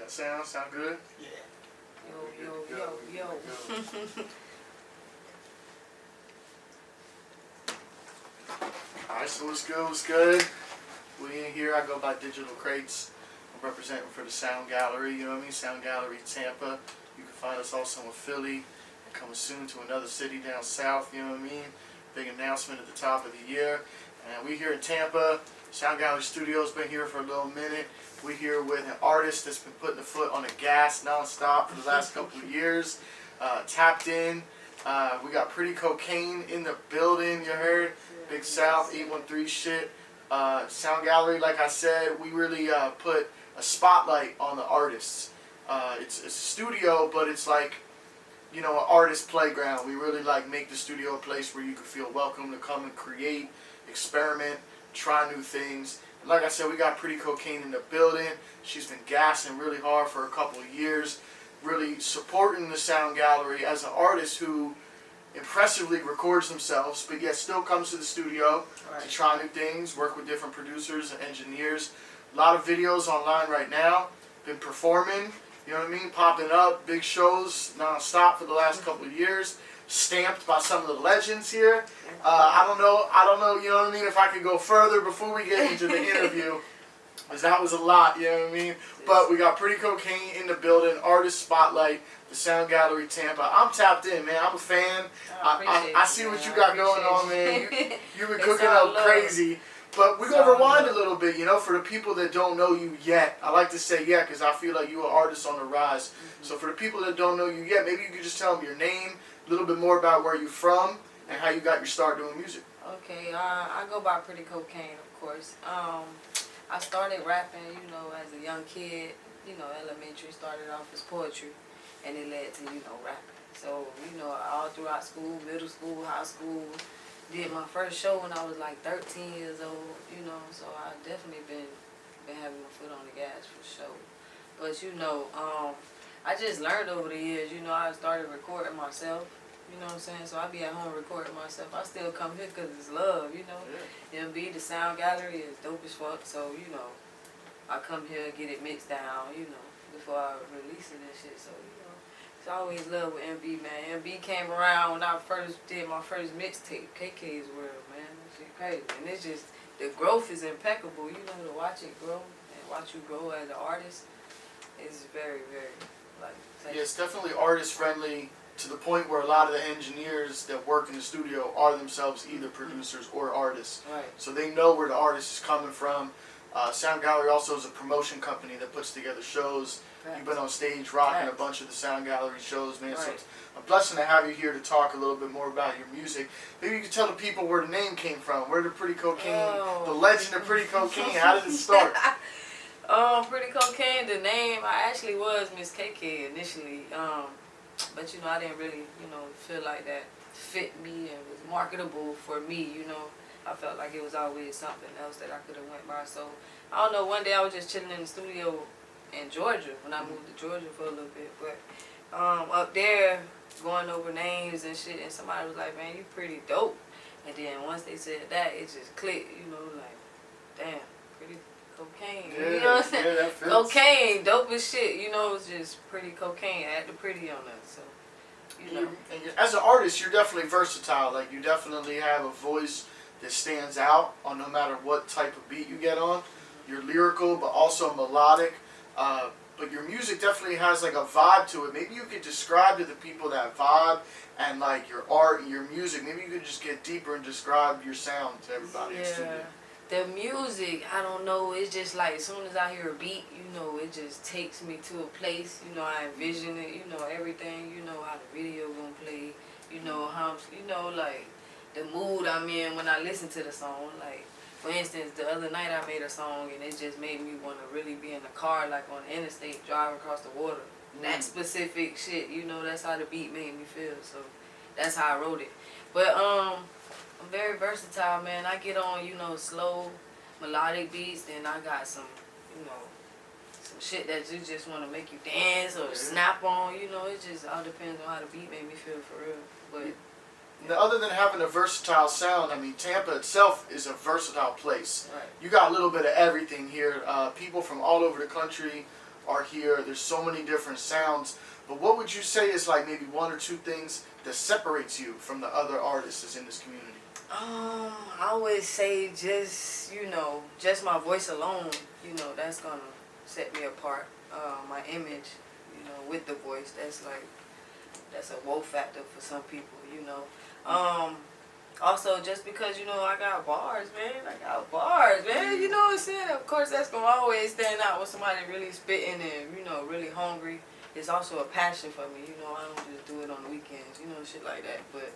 That sound good? Yeah. Yo. Alright, so what's good? We in here, I go by Digital Crates. I'm representing for the Sound Gallery, you know what I mean? Sound Gallery Tampa. You can find us also in Philly and coming soon to another city down south, you know what I mean? Big announcement at the top of the year. And we here in Tampa. Sound Gallery Studios been here for a little minute. We here with an artist that's been putting the foot on the gas nonstop for the last couple of years. Tapped in. We got Pretty Kokain in the building, you heard? Big South, 813 shit. Sound Gallery, like I said, we really put a spotlight on the artists. It's a studio, but it's like, you know, an artist playground. We really like make the studio a place where you can feel welcome to come and create, experiment, try new things. And like I said, we got Pretty Kokain in the building. She's been gassing really hard for a couple of years, really supporting the Sound Gallery as an artist who impressively records themselves, but yet still comes to the studio to try new things, work with different producers and engineers. A lot of videos online right now, been performing, you know what I mean, popping up, big shows non-stop for the last couple of years, stamped by some of the legends here. I don't know, you know what I mean, if I could go further before we get into the interview, because that was a lot, you know what I mean, but we got Pretty Kokain in the building, artist spotlight, the Sound Gallery Tampa. I'm tapped in, man. I'm a fan. I see what you got going on, man. You've been cooking up crazy. But we're going to rewind a little bit, you know, for the people that don't know you yet. I like to say yet because I feel like you're an artist on the rise. So for the people that don't know you yet, maybe you could just tell them your name, a little bit more about where you're from, and how you got your start doing music. Okay, I go by Pretty Kokain, of course. I started rapping, you know, as a young kid. You know, elementary, started off as poetry. And it led to, you know, rapping. So, you know, all throughout school, middle school, high school, did my first show when I was like 13 years old, you know, so I definitely been having my foot on the gas for sure. But, you know, I just learned over the years, you know, I started recording myself, you know what I'm saying? So I be at home recording myself. I still come here because it's love, you know. MB, the Sound Gallery is dope as fuck, so, you know, I come here, get it mixed down, you know, before I release it and shit, so, you know. I always love with MB, man. MB came around when I first did my first mixtape, KK's World, man. That shit crazy. And it's just, the growth is impeccable, you know, to watch it grow and watch you grow as an artist is very, very, like... Yeah, it's definitely artist-friendly to the point where a lot of the engineers that work in the studio are themselves either producers or artists. Right. So they know where the artist is coming from. Sound Gallery also is a promotion company that puts together shows. You've been on stage rocking a bunch of the Sound Gallery shows, man. So it's a blessing to have you here to talk a little bit more about your music. Maybe you could tell the people where the name came from. Where did Pretty Kokain, the legend of Pretty Kokain, how did it start? Pretty Kokain, the name, I actually was Miss KK initially. But, you know, I didn't really, you know, feel like that fit me and was marketable for me, you know. I felt like it was always something else that I could have went by. So, I don't know, one day I was just chilling in the studio in Georgia when I moved to Georgia for a little bit, but up there going over names and shit, and somebody was like, man, you pretty dope. And then once they said that, it just clicked, you know, like, damn, Pretty Kokain, you know what I'm saying? Yeah, Kokain, dope as shit, you know, it's just Pretty Kokain, add the pretty on that, so, you know. And as an artist, you're definitely versatile, like you definitely have a voice that stands out on no matter what type of beat you get on. You're lyrical, but also melodic. But your music definitely has like a vibe to it. Maybe you could describe to the people that vibe and like your art and your music. Maybe you could just get deeper and describe your sound to everybody in the studio. The music, I don't know, it's just like as soon as I hear a beat, you know, it just takes me to a place, you know, I envision it, you know, everything, you know, how the video gonna play, you know, how, you know, like the mood I'm in when I listen to the song, like, for instance, the other night I made a song and it just made me want to really be in the car, like on the interstate, driving across the water. That specific shit, you know, that's how the beat made me feel. So that's how I wrote it. But I'm very versatile, man. I get on, you know, slow, melodic beats, then I got some, you know, some shit that you just want to make you dance or snap on, you know. It just all depends on how the beat made me feel for real. But now, other than having a versatile sound, I mean, Tampa itself is a versatile place. Right. You got a little bit of everything here. People from all over the country are here. There's so many different sounds. But what would you say is like maybe one or two things that separates you from the other artists that's in this community? I would say just, just my voice alone, that's gonna set me apart. My image, with the voice, that's a whoa factor for some people. Also, just because, I got bars, man. You know what I'm saying? Of course, that's going to always stand out with somebody really spitting and, really hungry. It's also a passion for me. I don't just do it on the weekends, shit like that. But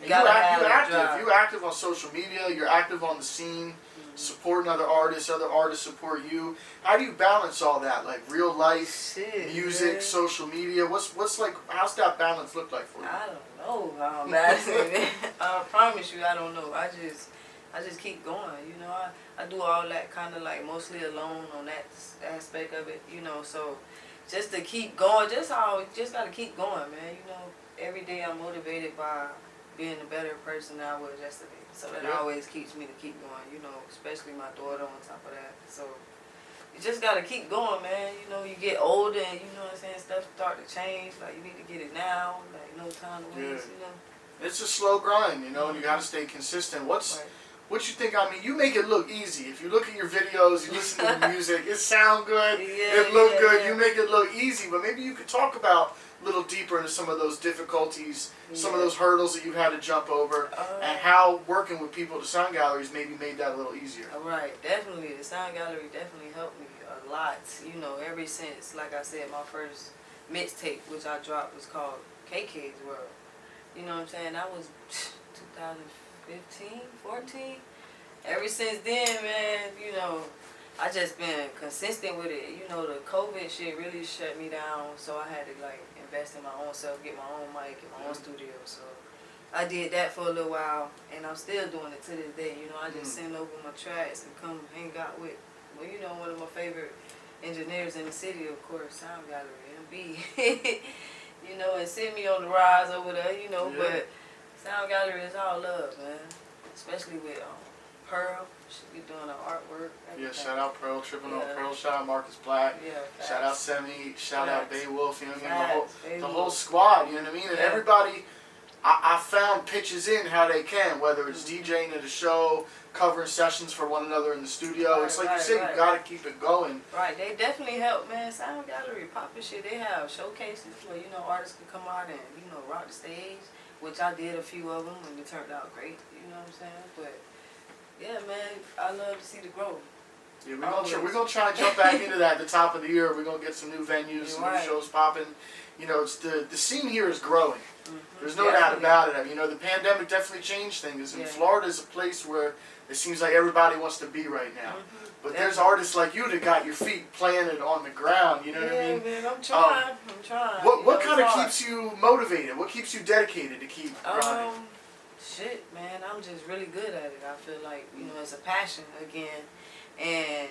you're active. You're active on social media. You're active on the scene, supporting other artists support you. How do you balance all that? Like real life, music, man. Social media. What's like? How's that balance look like for you? I don't know how I'm balancing it. I promise you, I don't know. I just keep going. I do all that kind of like mostly alone on that aspect of it. So just to keep going, just gotta keep going, man. Every day I'm motivated by being a better person than I was yesterday. So that always keeps me to keep going, especially my daughter on top of that. So you just gotta keep going, man. You get older and stuff start to change. Like you need to get it now, like no time to waste, It's a slow grind, and you gotta stay consistent. What you think? I mean, you make it look easy. If you look at your videos, you listen to the music, it sound good, it look good. You make it look easy, but maybe you could talk about a little deeper into some of those difficulties, some of those hurdles that you've had to jump over, and how working with people at the sound galleries maybe made that a little easier. Right, definitely. The sound gallery definitely helped me a lot. Ever since, like I said, my first mixtape, which I dropped, was called KK's World. You know what I'm saying? That was 2015, 14. Ever since then, man, I just been consistent with it. The COVID shit really shut me down, so I had to like invest in my own self, get my own mic, get my own studio. So I did that for a little while, and I'm still doing it to this day. I just send over my tracks and come hang out with, one of my favorite engineers in the city, of course, Sound Gallery, MB. And send me on the rise over there, but Sound Gallery is all love, man. Especially with Pearl. She be doing her artwork. Everything. Yeah, shout out Pearl, tripping on Pearl, shout out Marcus Black, shout out Semi, shout out Beowulf, the whole squad, you know what I mean? And everybody, I found pitches in how they can, whether it's DJing at a show, covering sessions for one another in the studio. It's like you said, you gotta keep it going. Right, they definitely help, man. Sound Gallery, poppin' shit. They have showcases where, artists can come out and, rock the stage, which I did a few of them and it turned out great, you know what I'm saying? But yeah, man, I love to see the growth. Yeah, we're gonna try and jump back into that at the top of the year. We're gonna get some new venues, some new shows popping. It's the scene here is growing. There's no doubt about it. I mean, the pandemic definitely changed things. And Florida is a place where it seems like everybody wants to be right now. But there's artists like you that got your feet planted on the ground. You know what I mean? Man, I'm trying. What kind of keeps you motivated? What keeps you dedicated to keep grinding? Shit, man, I'm just really good at it. I feel like, it's a passion again. And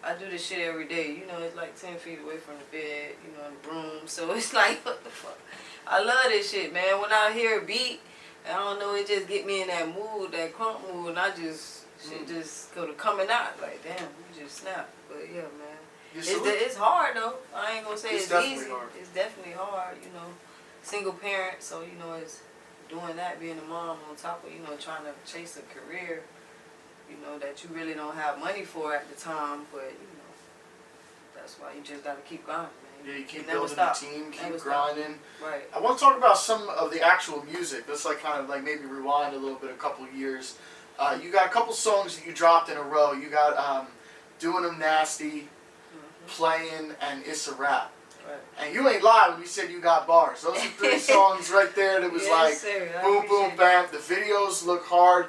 I do this shit every day. It's like 10 feet away from the bed, in the room. So it's like, what the fuck? I love this shit, man. When I hear a beat, I don't know, it just get me in that mood, that crunk mood, and I just, shit just go to coming out. Like, damn, you just snap. But yeah, man. It's hard, though. I ain't gonna say it's easy. Hard. It's definitely hard, Single parent, so, it's doing that, being a mom on top of, trying to chase a career, that you really don't have money for at the time, but, that's why you just gotta keep going, man. Yeah, you keep building the team, keep grinding. Right. I want to talk about some of the actual music. Let's kind of maybe rewind a little bit, a couple of years. You got a couple songs that you dropped in a row. You got Doing Them Nasty, Playing, and It's a Rap. Right. And you ain't lied when you said you got bars. Those are 3 songs right there that was boom, boom, bam. The videos look hard.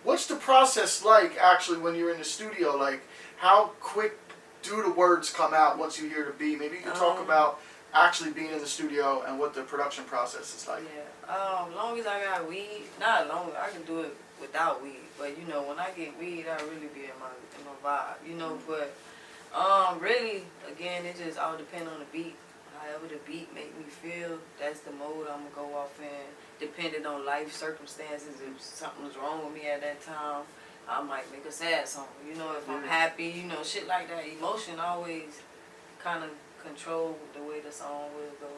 What's the process like actually when you're in the studio? Like, how quick do the words come out once you hear the beat? Maybe you can talk about actually being in the studio and what the production process is like. Yeah, long as I got weed, not long, I can do it without weed. But when I get weed, I really be in my vibe, But really, again, it just all depends on the beat. However the beat make me feel, that's the mode I'm gonna go off in. Depending on life circumstances, if something was wrong with me at that time, I might make a sad song. If I'm happy, shit like that. Emotion always kind of control the way the song will go,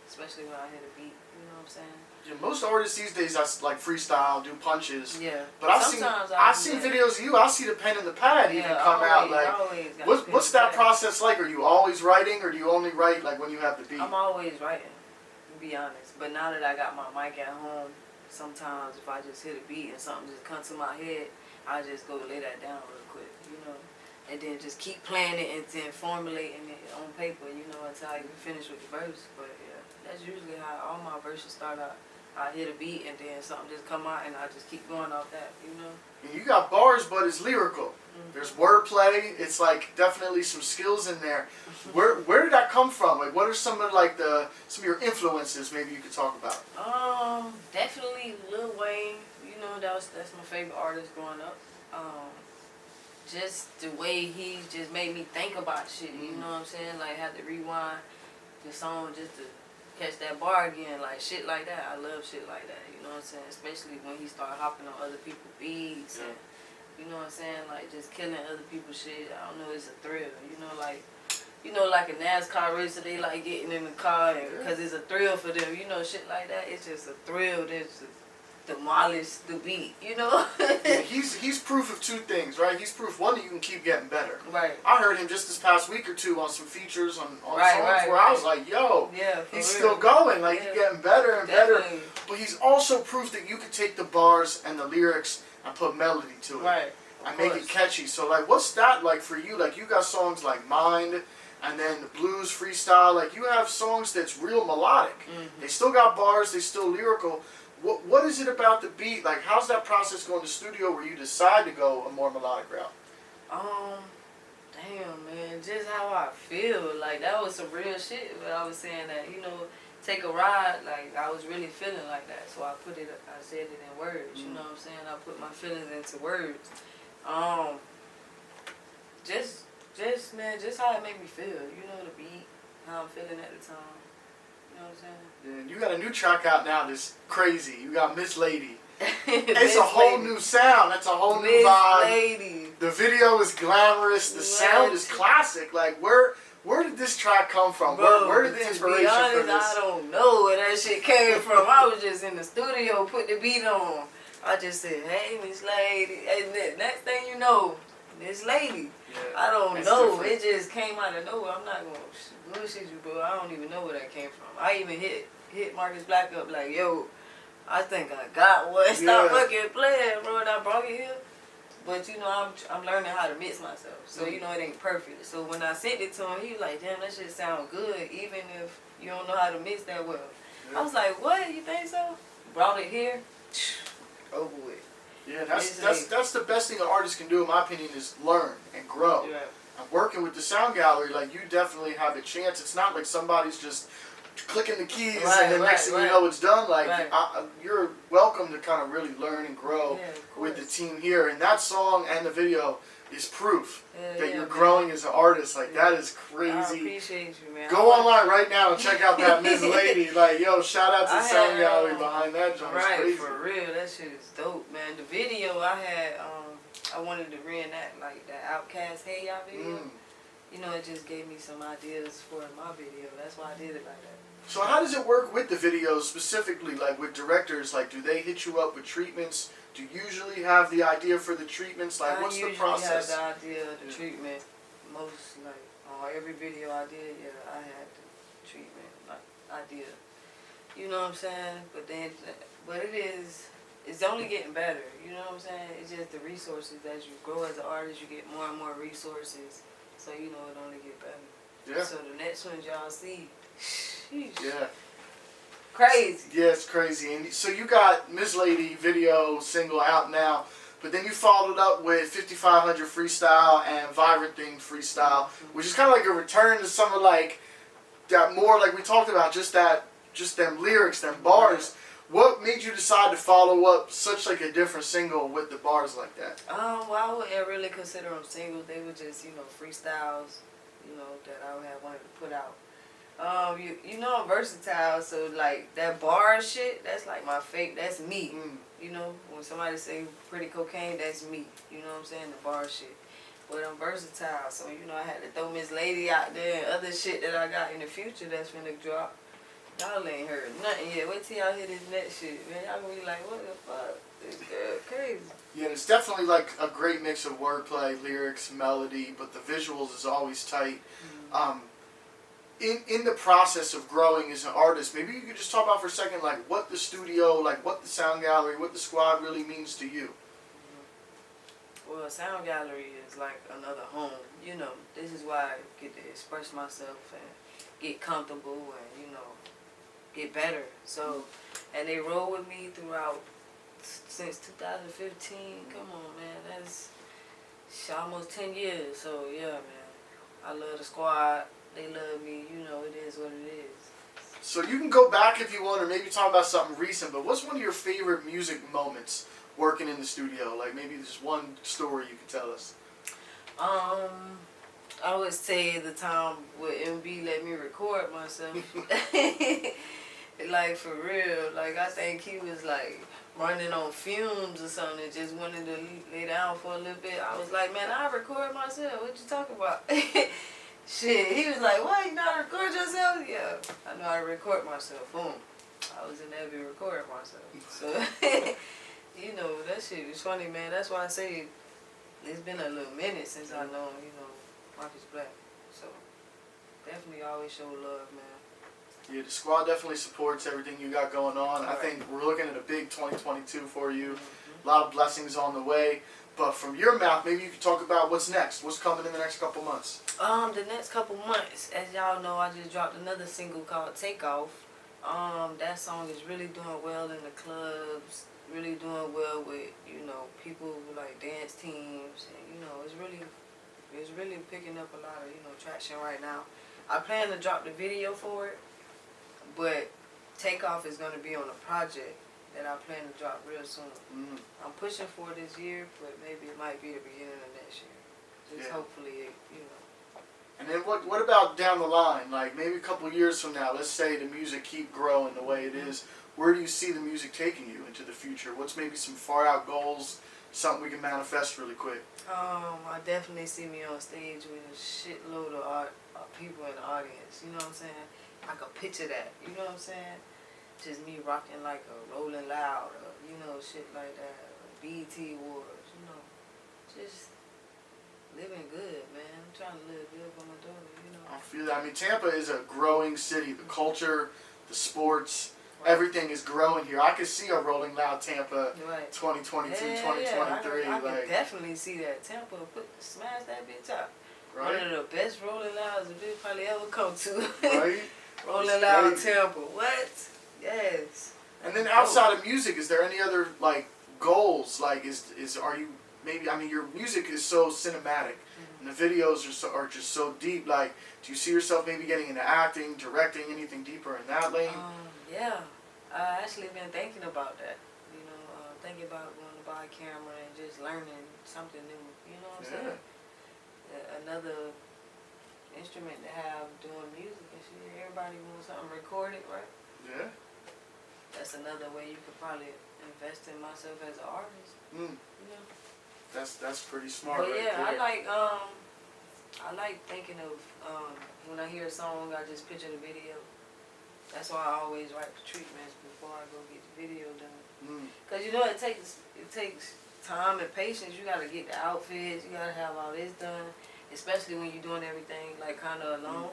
especially when I hit a beat. You know what I'm saying? Yeah, most artists these days, that's like freestyle, do punches. Yeah. But I've seen videos of you. I see the pen and the pad even come out. Like, what's that process like? Are you always writing, or do you only write like when you have the beat? I'm always writing, to be honest. But now that I got my mic at home, sometimes if I just hit a beat and something just comes to my head, I just go lay that down real quick, you know, and then just keep playing it and then formulating it on paper, you know, until I even finish with the verse. But yeah, that's usually how all my verses start out. I hit a beat and then something just come out and I just keep going off that, you know. And you got bars, but it's lyrical. Mm-hmm. There's wordplay. It's like definitely some skills in there. Where did that come from? Like, what are some of like some of your influences? Maybe you could talk about. Definitely Lil Wayne. You know, that's my favorite artist growing up. Just the way he just made me think about shit. You know what I'm saying? Like, had to rewind the song just to catch that bar again, like shit like that. I love shit like that, you know what I'm saying? Especially when he started hopping on other people's beats and, you know what I'm saying, like just killing other people's shit. I don't know, it's a thrill, you know, like a NASCAR racer, they like getting in the car because it's a thrill for them, you know, shit like that. It's just a thrill that's demolish the beat, you know? Yeah, he's proof of two things, right? He's proof, one, that you can keep getting better. Right. I heard him just this past week or two on some features on songs where I was like, yo, he's still going. Like, he's getting better and better. But he's also proof that you could take the bars and the lyrics and put melody to it. Right. And make it catchy. So, like, what's that like for you? Like, you got songs like Mind, and then the blues freestyle. Like, you have songs that's real melodic. Mm-hmm. They still got bars. They still lyrical. What is it about the beat? Like, how's that process going to the studio where you decide to go a more melodic route? Damn, man, just how I feel. Like, that was some real shit. But I was saying that, you know, take a ride. Like, I was really feeling like that. So I said it in words. You know what I'm saying? I put my feelings into words. Just how it made me feel. You know, the beat, how I'm feeling at the time. You know what I'm saying? And you got a new track out now that's crazy. You got Miss Lady. It's a whole new sound. That's a whole new vibe. Miss Lady. The video is glamorous. The sound is classic. Like, where did this track come from? Bro, where did the inspiration to be honest, for this? I don't know where that shit came from. I was just in the studio, put the beat on. I just said, hey, Miss Lady. And the next thing you know, Miss Lady. Yeah, I don't know. Different. It just came out of nowhere. I'm not going to bullshit you, bro. I don't even know where that came from. I even hit Marcus Black up like, yo, I think I got one. Stop fucking playing, bro. And I brought it here. But, you know, I'm learning how to mix myself. So, you know, it ain't perfect. So when I sent it to him, he was like, damn, that shit sound good, even if you don't know how to mix that well. Yeah. I was like, what? You think so? Brought it here. Over with. Yeah, that's the best thing an artist can do, in my opinion, is learn and grow. Yeah. And working with the sound gallery, like, you definitely have a chance. It's not like somebody's just clicking the keys and then next thing you know it's done. Like, you're welcome to kind of really learn and grow with the team here. And that song and the video is proof that you're growing as an artist. Like, that is crazy. I appreciate you, man. Go online right now and check out that Miss Lady. Like, yo, shout out to the sound gallery behind that joint. Right, for real. That shit is dope, man. The video I had, I wanted to reenact, like, that Outkast Hey Ya video. You know, it just gave me some ideas for my video. That's why I did it like that. So how does it work with the videos specifically, like with directors? Like, do they hit you up with treatments? Do you usually have the idea for the treatments? Like, what's the process? I usually have the idea of the treatment. Most, like, on every video I did, I had the treatment, like, idea. You know what I'm saying? But it's only getting better. You know what I'm saying? It's just the resources. As you grow as an artist, you get more and more resources. So, you know, it only get better. Yeah. So the next ones y'all see, sheesh. Yeah. Crazy. Yeah, it's crazy. And so you got Miss Lady video single out now, but then you followed up with 5500 freestyle and Vibrant Thing freestyle, which is kind of like a return to some of like that more like we talked about, just them lyrics, them bars. What made you decide to follow up such like a different single with the bars like that? Well, I wouldn't really consider them singles. They were just, you know, freestyles, you know, that I had wanted to put out. You know, I'm versatile, so like that bar shit, that's like my favorite. That's me. You know, when somebody say pretty cocaine, that's me. You know what I'm saying? The bar shit. But I'm versatile, so you know I had to throw Miss Lady out there and other shit that I got in the future that's finna drop. Y'all ain't heard nothing yet. Wait till y'all hear this next shit, man. Y'all gonna be like, what the fuck? This girl crazy. Yeah, it's definitely like a great mix of wordplay, lyrics, melody, but the visuals is always tight. In the process of growing as an artist, maybe you could just talk about for a second, like what the studio, like what the sound gallery, what the squad really means to you. Well, sound gallery is like another home. You know, this is why I get to express myself and get comfortable and, you know, get better. So, and they roll with me throughout since 2015. Come on, man, that's almost 10 years. So yeah, man, I love the squad. They love me. You know, it is what it is. So you can go back if you want, or maybe talk about something recent. But what's one of your favorite music moments working in the studio? Like maybe just one story you could tell us. I would say the time with MB let me record myself. Like for real, like I think he was like running on fumes or something, just wanted to lay down for a little bit. I was like, man, I record myself. What you talking about? Shit, he was like, what, you know how to record yourself? Yeah, I know how to record myself. Boom. I was in there be recording myself. So, you know, that shit was funny, man. That's why I say it's been a little minute since I know, you know, Marcus Black. So, definitely always show love, man. Yeah, the squad definitely supports everything you got going on. I think we're looking at a big 2022 for you. A lot of blessings on the way. But from your mouth, maybe you could talk about what's next. What's coming in the next couple months? The next couple months, as y'all know, I just dropped another single called Takeoff. That song is really doing well in the clubs, really doing well with, you know, people who like dance teams, and you know, it's really picking up a lot of, you know, traction right now. I plan to drop the video for it, but Takeoff is going to be on a project that I plan to drop real soon. I'm pushing for this year, but maybe it might be the beginning of next year. Just hopefully, you know. And then what about down the line? Like maybe a couple years from now, let's say the music keep growing the way it is. Where do you see the music taking you into the future? What's maybe some far out goals, something we can manifest really quick? I definitely see me on stage with a shitload of people in the audience. You know what I'm saying? I could picture that. You know what I'm saying? Just me rocking like a Rolling Loud, or, you know, shit like that. BET Awards, you know. Just living good, man. I'm trying to live good for my daughter, you know. I feel that. I mean, Tampa is a growing city. The culture, the sports, everything is growing here. I could see a Rolling Loud Tampa 2022, 2023. I can definitely see that. Tampa, smash that bitch out. Right? One of the best Rolling Louds a bitch probably ever come to. Right? Rolling Loud Tampa. What? Yes. And then outside of music, is there any other like goals? Like, are you maybe? I mean, your music is so cinematic, and the videos are just so deep. Like, do you see yourself maybe getting into acting, directing, anything deeper in that lane? Yeah, I actually been thinking about that. You know, thinking about going to buy a camera and just learning something new. You know what I'm saying? Another instrument to have doing music and shit. Everybody wants something recorded, right? Yeah. That's another way you could probably invest in myself as an artist. You know. That's pretty smart. But right yeah, there. I like thinking of when I hear a song, I just picture the video. That's why I always write the treatments before I go get the video done. Cause you know it takes time and patience. You gotta get the outfits. You gotta have all this done, especially when you're doing everything like kind of alone.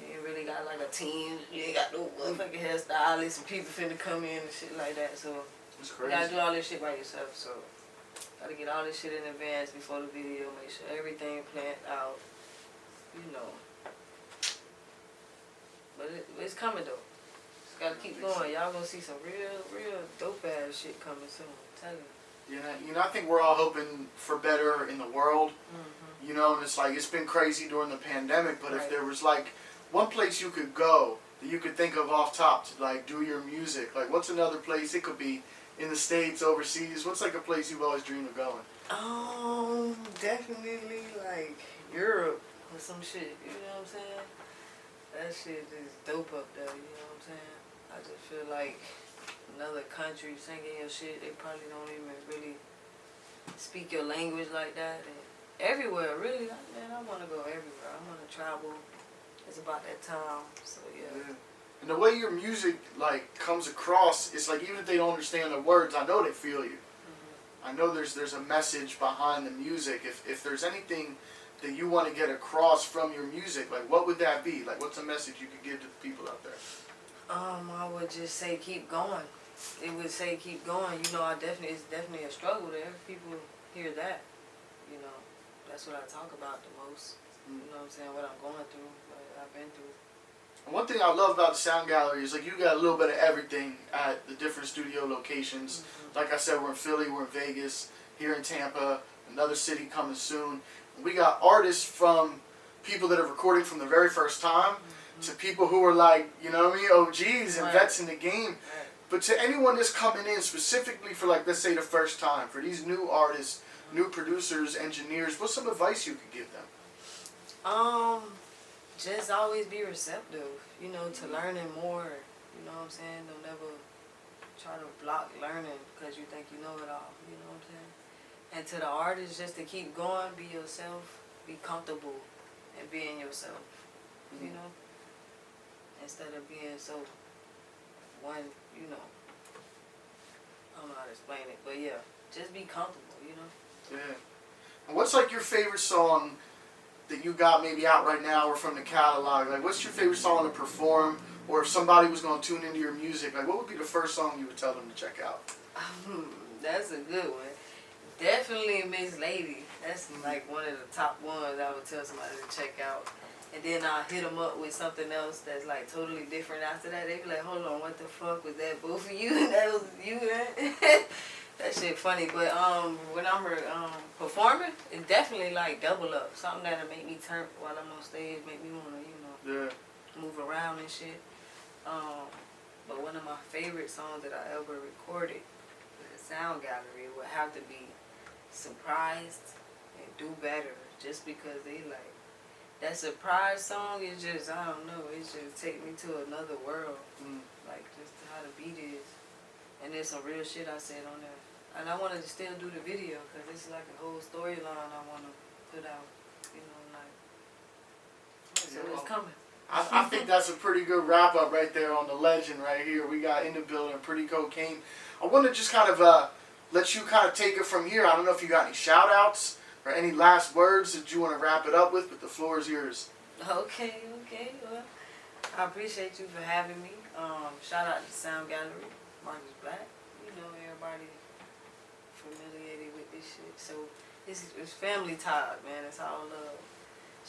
You ain't really got like a team. You ain't got no motherfucking hairstylists and people finna come in and shit like that. So That's crazy. you gotta do all this shit by yourself. So gotta get all this shit in advance before the video. Make sure everything planned out. You know. But it's coming though. Just gotta keep going. Y'all gonna see some real dope ass shit coming soon. I'm telling you. Yeah, you know, I think we're all hoping for better in the world. You know, and it's like it's been crazy during the pandemic. But if there was like one place you could go that you could think of off top to like do your music, like what's another place? It could be in the States, overseas. What's like a place you've always dreamed of going? Definitely like Europe or some shit. You know what I'm saying? That shit is dope up there. You know what I'm saying? I just feel like another country singing your shit, they probably don't even really speak your language like that. And Everywhere, really. Man, I want to go everywhere. I want to travel. It's about that time. So yeah. And the way your music like comes across, it's like even if they don't understand the words, I know they feel you. I know there's a message behind the music. If there's anything that you want to get across from your music, like what would that be? Like what's a message you could give to the people out there? I would just say keep going. It would say keep going. You know, it's definitely a struggle there. People hear that. You know, that's what I talk about the most. You know what I'm saying? What I'm going through, what I've been through. And one thing I love about the Sound Gallery is like you got a little bit of everything at the different studio locations. Like I said, we're in Philly, we're in Vegas, here in Tampa, another city coming soon. We got artists from people that are recording from the very first time to people who are like, you know what I mean, OGs and vets in the game. But to anyone that's coming in specifically for like, let's say the first time, for these new artists, new producers, engineers, what's some advice you could give them? Just always be receptive, you know, to learning more. You know what I'm saying? Don't ever try to block learning because you think you know it all. You know what I'm saying? And to the artists, just to keep going, be yourself, be comfortable, and being yourself. You know, instead of being so one. You know, I don't know how to explain it, but yeah, just be comfortable. You know. Yeah. And what's like your favorite song that you got maybe out right now or from the catalog? Like what's your favorite song to perform? Or if somebody was going to tune into your music, like what would be the first song you would tell them to check out? That's a good one. Definitely Miss Lady. That's like one of the top ones I would tell somebody to check out. And then I'll hit them up with something else that's like totally different after that. They be like, hold on, what the fuck was that? Both of you? That was you, man? That shit funny, but when I'm performing, it definitely like double up. Something that'll make me turn while I'm on stage, make me wanna, you know, move around and shit. But one of my favorite songs that I ever recorded in the Sound Gallery would have to be Surprised and Do Better, just because they like that surprise song is just, I don't know, it just take me to another world, like just how the beat is. And there's some real shit I said on there. And I wanted to still do the video because it's like a whole storyline I want to put out. You know, like, so it's coming. I think that's a pretty good wrap up right there on the legend right here. We got in the building, Pretty Kokain. I want to just kind of let you kind of take it from here. I don't know if you got any shout outs or any last words that you want to wrap it up with, but the floor is yours. Okay. Well, I appreciate you for having me. Shout out to Sound Gallery, Marcus Black. You know, everybody familiar with this shit. So it's family tied, man. It's all love.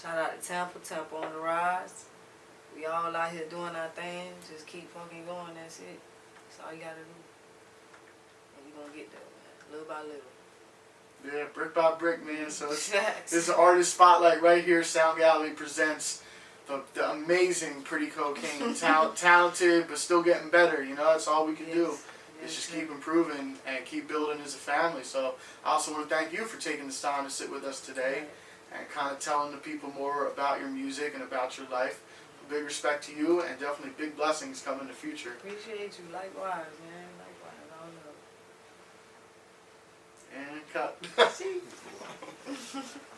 Shout out to Tampa on the rise. We all out here doing our thing. Just keep fucking going. That's it. That's all you gotta do. And you're gonna get there, man. Little by little. Yeah, brick by brick, man. So it's an artist spotlight right here. Sound Gallery presents the amazing Pretty Kokain. Talented, but still getting better. You know, that's all we can do. It's just keep improving and keep building as a family. So I also want to thank you for taking this time to sit with us today and kind of telling the people more about your music and about your life. Big respect to you and definitely big blessings coming in the future. Appreciate you. Likewise, man. Likewise. All love. And cut.